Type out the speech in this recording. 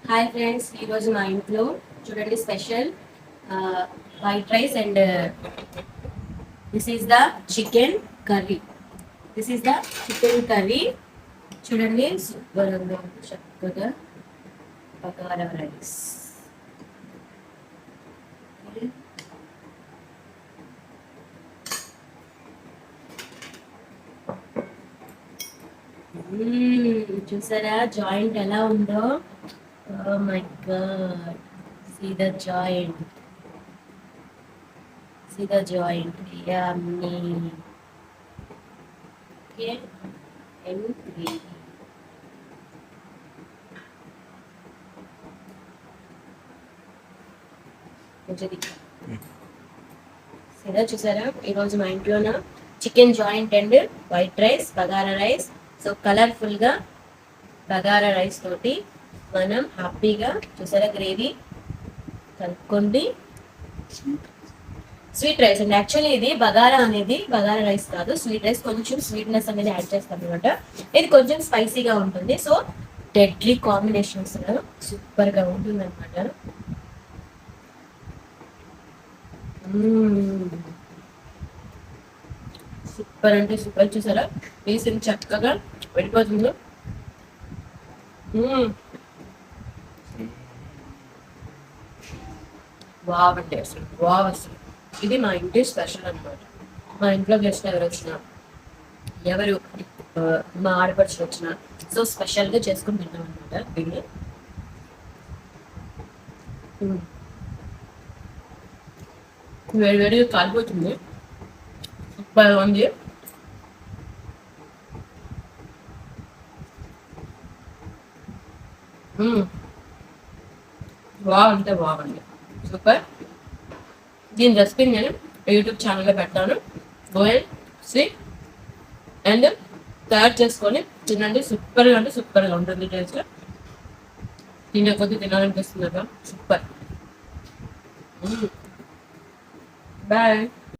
Hi friends, ఈరోజు మా ఇంట్లో చూడండి special white rice and this is the chicken curry. చూడండి శుభ్రంగా చక్కగా బగారా రైస్. చూసారా జాయింట్ ఎలా ఉందో? Oh my god. See the joint. Yummy. Okay. And gravy. చూసారా ఈరోజు మా ఇంట్లోన chicken joint and white rice, bagara rice. So colourful గా బగారా రైస్ తోటి మనం హ్యాపీగా చూసారా గ్రేవీ కలుపుకోండి. స్వీట్ రైస్ అండ్ యాక్చువల్లీ ఇది బగారా అనేది బగారా రైస్ కాదు, స్వీట్ రైస్. కొంచెం స్వీట్నెస్ అనేది యాడ్ చేస్తాం అనమాట. ఇది కొంచెం స్పైసీగా ఉంటుంది. సో డెడ్లీ కాంబినేషన్స్ సూపర్ గా ఉంటుంది అనమాట. సూపర్ అంటే సూపర్. చూసారా వేసింది చక్కగా వెళ్ళిపోతుందో. వావ్ అంటే అసలు ఇది మా ఇంటి స్పెషల్ అనమాట. మా ఇంట్లో గెస్ట్ ఎవరు వచ్చినా, ఎవరు మా ఆడపడుచులు వచ్చినా, సో స్పెషల్గా చేసుకుని తింటాం అనమాట దీన్ని. వేడివేడిగా కాలిపోతుంది, సూపర్ ఉంది. అంటే బాగుంది, సూపర్. దీని రెసిపీ నేను యూట్యూబ్ ఛానల్లో పెట్టాను. గో అండ్ సీ అండ్ తయారు చేసుకొని తినండి. సూపర్గా అంటే సూపర్గా ఉంటుంది టేస్ట్. తినే కొద్ది తినాలనిపిస్తుంది కదా, సూపర్. బాయ్.